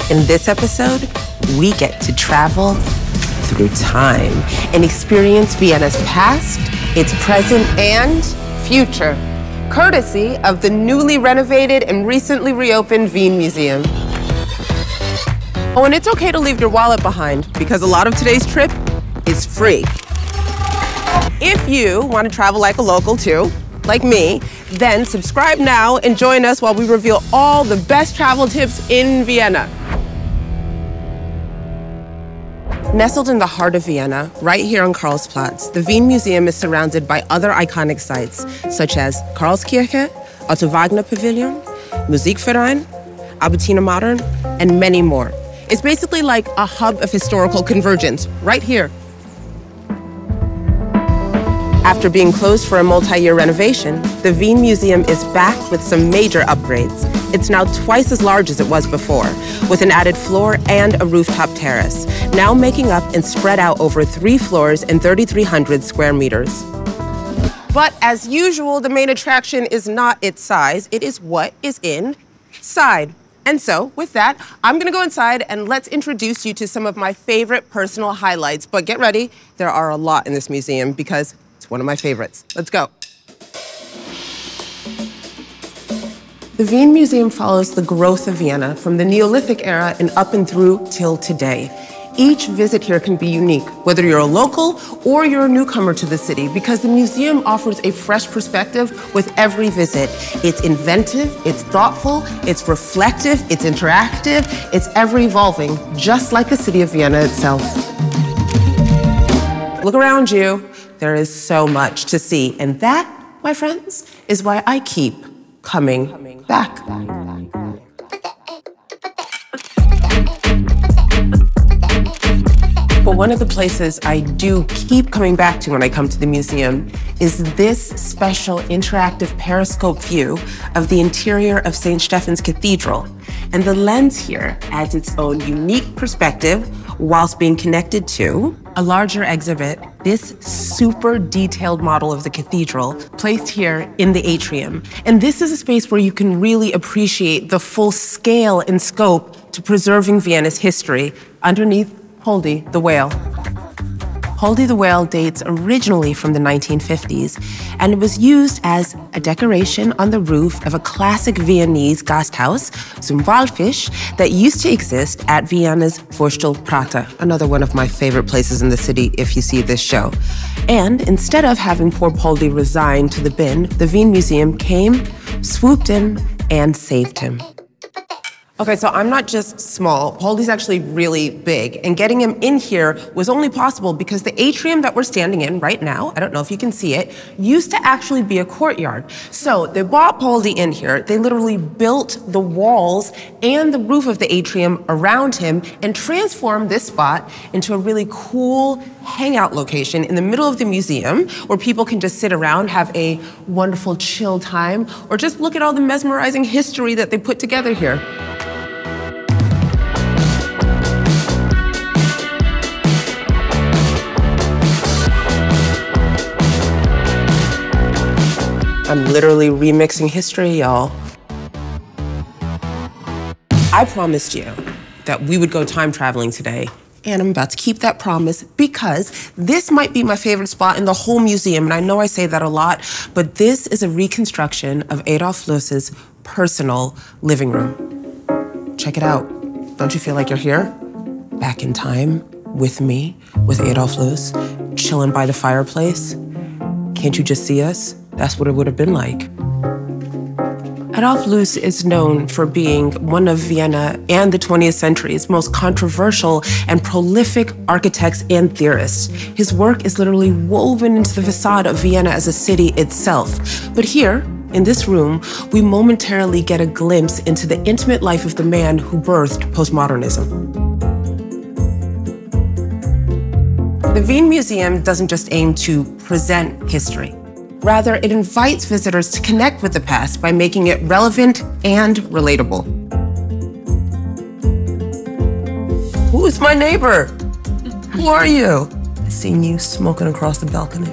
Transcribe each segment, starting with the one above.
In this episode, we get to travel through time and experience Vienna's past, its present, and future, courtesy of the newly renovated and recently reopened Wien Museum. Oh, and it's okay to leave your wallet behind because a lot of today's trip is free. If you want to travel like a local too, like me, then subscribe now and join us while we reveal all the best travel tips in Vienna. Nestled in the heart of Vienna, right here on Karlsplatz, the Wien Museum is surrounded by other iconic sites, such as Karlskirche, Otto Wagner Pavilion, Musikverein, Albertina Modern, and many more. It's basically like a hub of historical convergence, right here. After being closed for a multi-year renovation, the Wien Museum is back with some major upgrades. It's now twice as large as it was before, with an added floor and a rooftop terrace, now making up and spread out over 3 floors and 3,300 square meters. But as usual, the main attraction is not its size, it is what is inside. And so, with that, I'm gonna go inside and let's introduce you to some of my favorite personal highlights. But get ready, there are a lot in this museum because it's one of my favorites. Let's go. The Wien Museum follows the growth of Vienna from the Neolithic era and up and through till today. Each visit here can be unique, whether you're a local or you're a newcomer to the city, because the museum offers a fresh perspective with every visit. It's inventive, it's thoughtful, it's reflective, it's interactive, it's ever-evolving, just like the city of Vienna itself. Look around you. There is so much to see, and that, my friends, is why I keep coming back. But one of the places I do keep coming back to when I come to the museum is this special interactive periscope view of the interior of St. Stephen's Cathedral. And the lens here adds its own unique perspective whilst being connected to a larger exhibit, this super detailed model of the cathedral placed here in the atrium. And this is a space where you can really appreciate the full scale and scope to preserving Vienna's history underneath Poldi the Whale. Poldi the Whale dates originally from the 1950s, and it was used as a decoration on the roof of a classic Viennese Gasthaus, zum Walfisch, that used to exist at Vienna's Wurstelprater, another one of my favorite places in the city if you see this show. And instead of having poor Poldi resigned to the bin, the Wien Museum came, swooped in, and saved him. Okay, so I'm not just small. Poldi's actually really big, and getting him in here was only possible because the atrium that we're standing in right now, I don't know if you can see it, used to actually be a courtyard. So they brought Poldi in here, they literally built the walls and the roof of the atrium around him and transformed this spot into a really cool hangout location in the middle of the museum where people can just sit around, have a wonderful chill time, or just look at all the mesmerizing history that they put together here. I'm literally remixing history, y'all. I promised you that we would go time traveling today, and I'm about to keep that promise because this might be my favorite spot in the whole museum, and I know I say that a lot, but this is a reconstruction of Adolf Loos's personal living room. Check it out. Don't you feel like you're here? Back in time, with me, with Adolf Loos, chilling by the fireplace. Can't you just see us? That's what it would have been like. Adolf Loos is known for being one of Vienna and the 20th century's most controversial and prolific architects and theorists. His work is literally woven into the facade of Vienna as a city itself. But here, in this room, we momentarily get a glimpse into the intimate life of the man who birthed postmodernism. The Wien Museum doesn't just aim to present history. Rather, it invites visitors to connect with the past by making it relevant and relatable. Who is my neighbor? Who are you? I seen you smoking across the balcony.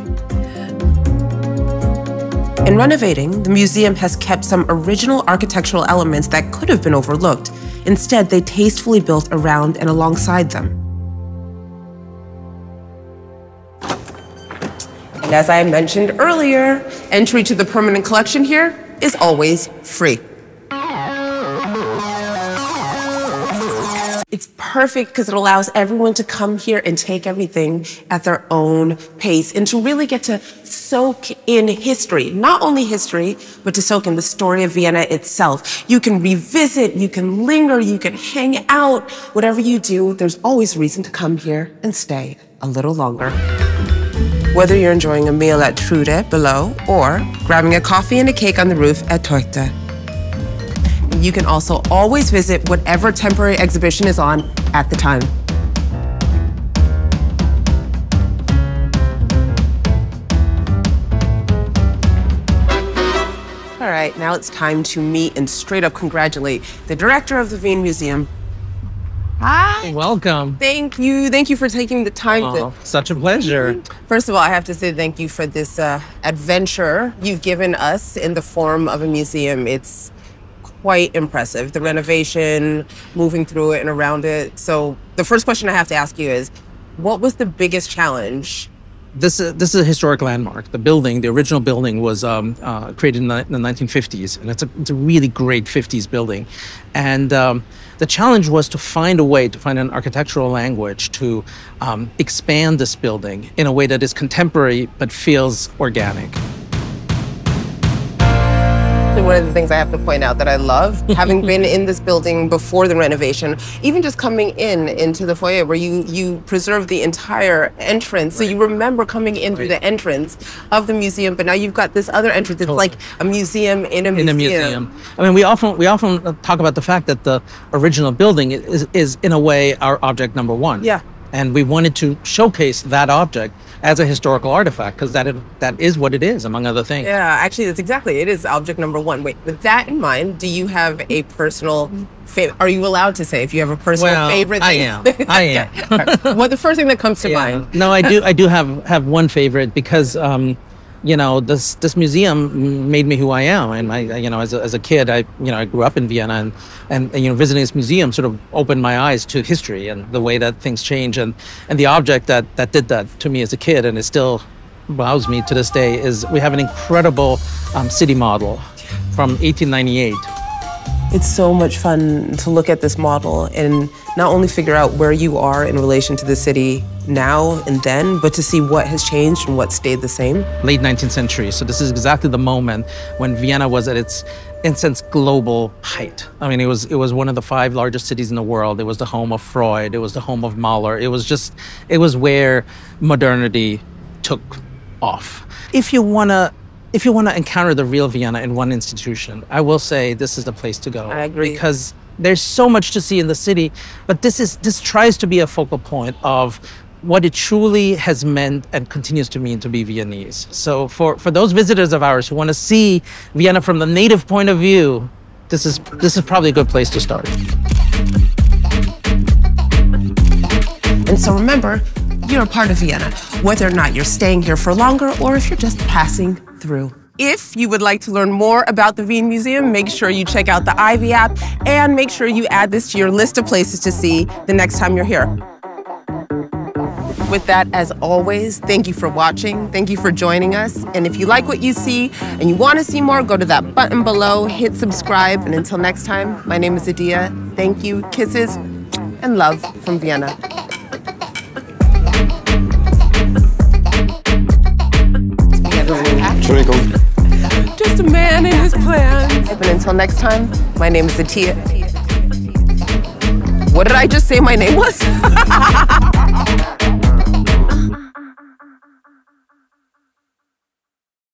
In renovating, the museum has kept some original architectural elements that could have been overlooked. Instead, they tastefully built around and alongside them. And as I mentioned earlier, entry to the permanent collection here is always free. It's perfect because it allows everyone to come here and take everything at their own pace and to really get to soak in history. Not only history, but to soak in the story of Vienna itself. You can revisit, you can linger, you can hang out. Whatever you do, there's always reason to come here and stay a little longer. Whether you're enjoying a meal at Trude below or grabbing a coffee and a cake on the roof at Teute. You can also always visit whatever temporary exhibition is on at the time. All right, now it's time to meet and straight up congratulate the director of the Wien Museum. Hi. Welcome. Thank you. Thank you for taking the time. Such a pleasure. First of all, I have to say thank you for this adventure you've given us in the form of a museum. It's quite impressive, the renovation, moving through it and around it. So the first question I have to ask you is, what was the biggest challenge? This is a historic landmark. The building, the original building, was created in the 1950s, and it's a really great 50s building. And the challenge was to find a way, to find an architectural language to expand this building in a way that is contemporary but feels organic. One of the things I have to point out that I love, having been in this building before the renovation, even just coming into the foyer where you preserve the entire entrance. So you remember coming in through the entrance of the museum, but now you've got this other entrance. It's like a museum in a museum. In a museum. I mean, we often talk about the fact that the original building is in a way our object number one. Yeah. And we wanted to showcase that object as a historical artifact because that is what it is, among other things. Yeah, actually, that's exactly it. Is object number one. Wait, with that in mind, do you have a personal favorite? Are you allowed to say if you have a personal favorite thing? I am. Well, the first thing that comes to mind. No, I do have one favorite because you know, this museum made me who I am, and as a kid, I grew up in Vienna, and visiting this museum sort of opened my eyes to history and the way that things change, and the object that did that to me as a kid, and it still wows me to this day, is we have an incredible city model from 1898. It's so much fun to look at this model and not only figure out where you are in relation to the city now and then, but to see what has changed and what stayed the same. Late 19th century, so this is exactly the moment when Vienna was at its, in a sense, global height. I mean, it was one of the 5 largest cities in the world. It was the home of Freud. It was the home of Mahler. It was where modernity took off. If you want to encounter the real Vienna in one institution, I will say this is the place to go. I agree. Because there's so much to see in the city, but this tries to be a focal point of what it truly has meant and continues to mean to be Viennese. So for those visitors of ours who want to see Vienna from the native point of view, this is probably a good place to start. And so remember, you're a part of Vienna, whether or not you're staying here for longer or if you're just passing through. If you would like to learn more about the Wien Museum, make sure you check out the Ivy app and make sure you add this to your list of places to see the next time you're here. With that, as always, thank you for watching. Thank you for joining us. And if you like what you see and you want to see more, go to that button below, hit subscribe. And until next time, my name is Adia. Thank you, kisses, and love from Vienna. Just a man and his plans. And until next time, my name is Atia. What did I just say my name was?